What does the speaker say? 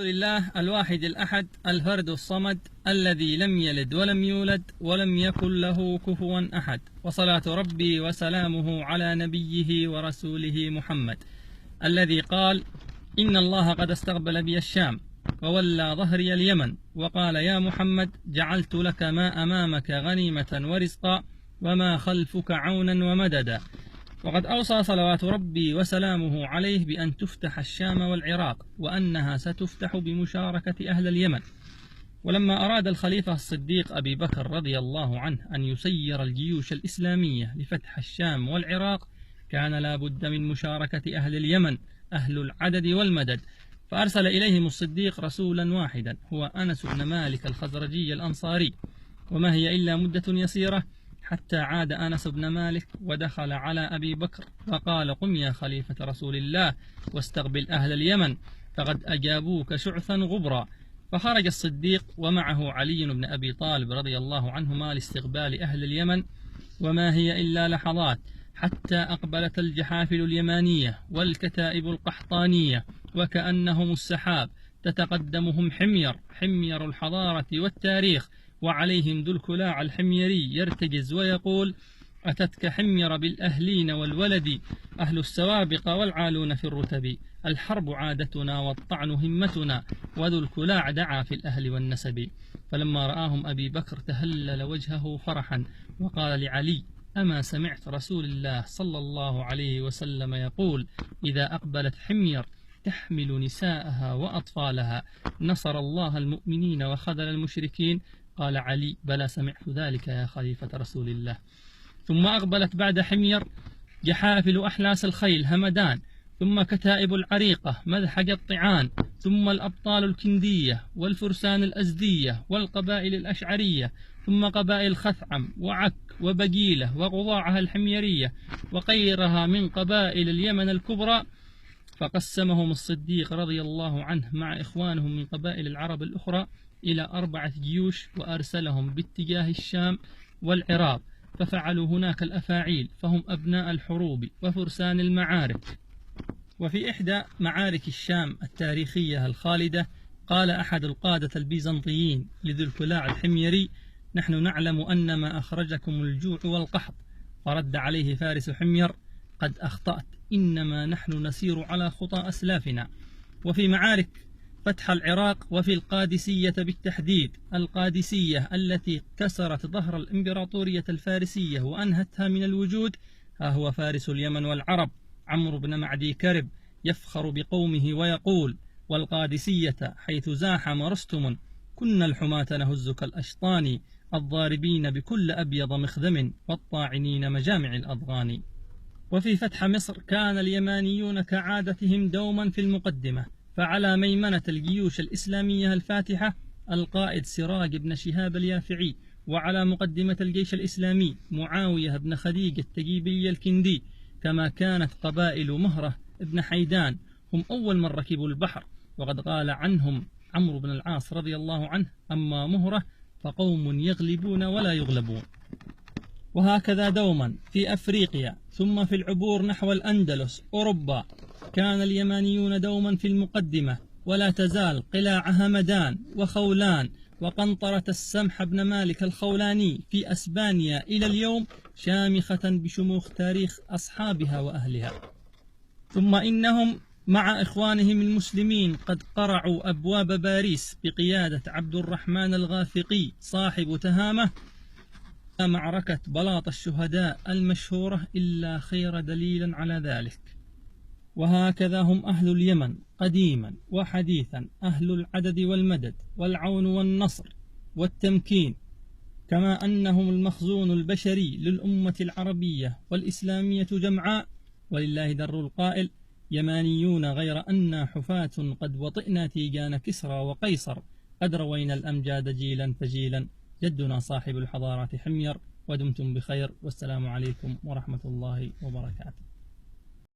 لله الواحد الأحد الفرد الصمد الذي لم يلد ولم يولد ولم يكن له كفوا أحد، وصلاة ربي وسلامه على نبيه ورسوله محمد الذي قال: إن الله قد استقبل بي الشام وولى ظهري اليمن، وقال: يا محمد جعلت لك ما أمامك غنيمة ورزقا وما خلفك عونا ومددا. وقد أوصى صلوات ربي وسلامه عليه بأن تفتح الشام والعراق، وأنها ستفتح بمشاركة أهل اليمن. ولما أراد الخليفة الصديق أبي بكر رضي الله عنه أن يسير الجيوش الإسلامية لفتح الشام والعراق، كان لا بد من مشاركة أهل اليمن أهل العدد والمدد، فأرسل إليهم الصديق رسولا واحدا هو أنس بن مالك الخزرجي الأنصاري. وما هي إلا مدة يسيرة حتى عاد أنس بن مالك ودخل على أبي بكر وقال: قم يا خليفة رسول الله واستقبل أهل اليمن فقد أجابوك شعثا غبرا. فخرج الصديق ومعه علي بن أبي طالب رضي الله عنهما لاستقبال أهل اليمن، وما هي إلا لحظات حتى أقبلت الجحافل اليمانية والكتائب القحطانية وكأنهم السحاب، تتقدمهم حمير الحضارة والتاريخ، وعليهم ذو الكلاع الحميري يرتجز ويقول: أتتك حمير بالأهلين والولد، أهل السوابق والعالون في الرتب، الحرب عادتنا والطعن همتنا، وذو الكلاع دعا في الأهل والنسب. فلما رآهم أبي بكر تهلل وجهه فرحا وقال لعلي: أما سمعت رسول الله صلى الله عليه وسلم يقول: إذا أقبلت حمير تحمل نساءها وأطفالها نصر الله المؤمنين وخذل المشركين؟ قال علي: بلى سمعت ذلك يا خليفة رسول الله. ثم أقبلت بعد حمير جحافل أحلاس الخيل همدان، ثم كتائب العريقة مذحج الطعان، ثم الأبطال الكندية والفرسان الأزدية والقبائل الأشعرية، ثم قبائل خثعم وعك وبجيلة وقضاعها الحميرية وغيرها من قبائل اليمن الكبرى. فقسمهم الصديق رضي الله عنه مع إخوانهم من قبائل العرب الأخرى إلى 4 جيوش، وأرسلهم باتجاه الشام والعراق، ففعلوا هناك الأفاعيل، فهم أبناء الحروب وفرسان المعارك. وفي إحدى معارك الشام التاريخية الخالدة قال أحد القادة البيزنطيين لذي الكلاع الحميري: نحن نعلم أن ما أخرجكم الجوع والقحط. فرد عليه فارس حمير: قد أخطأت، إنما نحن نسير على خطى أسلافنا. وفي معارك فتح العراق وفي القادسية بالتحديد، القادسية التي كسرت ظهر الإمبراطورية الفارسية وأنهتها من الوجود، ها هو فارس اليمن والعرب عمرو بن معدي كرب يفخر بقومه ويقول: والقادسية حيث زاحم رستم كنا الحماة نهز كالأشطان، الضاربين بكل أبيض مخدم والطاعنين مجامع الأضغان. وفي فتح مصر كان اليمانيون كعادتهم دوما في المقدمة، فعلى ميمنة الجيوش الإسلامية الفاتحة القائد سراج بن شهاب اليافعي، وعلى مقدمة الجيش الإسلامي معاوية بن خديج التجيبي الكندي، كما كانت قبائل مهرة بن حيدان هم أول من ركبوا البحر. وقد قال عنهم عمرو بن العاص رضي الله عنه: أما مهرة فقوم يغلبون ولا يغلبون. وهكذا دوما في أفريقيا، ثم في العبور نحو الأندلس أوروبا كان اليمانيون دوما في المقدمة، ولا تزال قلاع همدان وخولان وقنطرة السمح بن مالك الخولاني في أسبانيا إلى اليوم شامخة بشموخ تاريخ أصحابها وأهلها. ثم إنهم مع إخوانهم المسلمين قد قرعوا أبواب باريس بقيادة عبد الرحمن الغافقي صاحب تهامة، معركة بلاط الشهداء المشهورة، إلا خير دليل على ذلك. وهكذا هم أهل اليمن قديما وحديثا، أهل العدد والمدد والعون والنصر والتمكين، كما أنهم المخزون البشري للأمة العربية والإسلامية جمعاء. ولله در القائل: يمانيون غير أنا حفاة قد وطئنا تيجان كسرى وقيصر، قد روينا الأمجاد جيلا فجيلا، جدنا صاحب الحضارات حمير. ودمتم بخير، والسلام عليكم ورحمة الله وبركاته.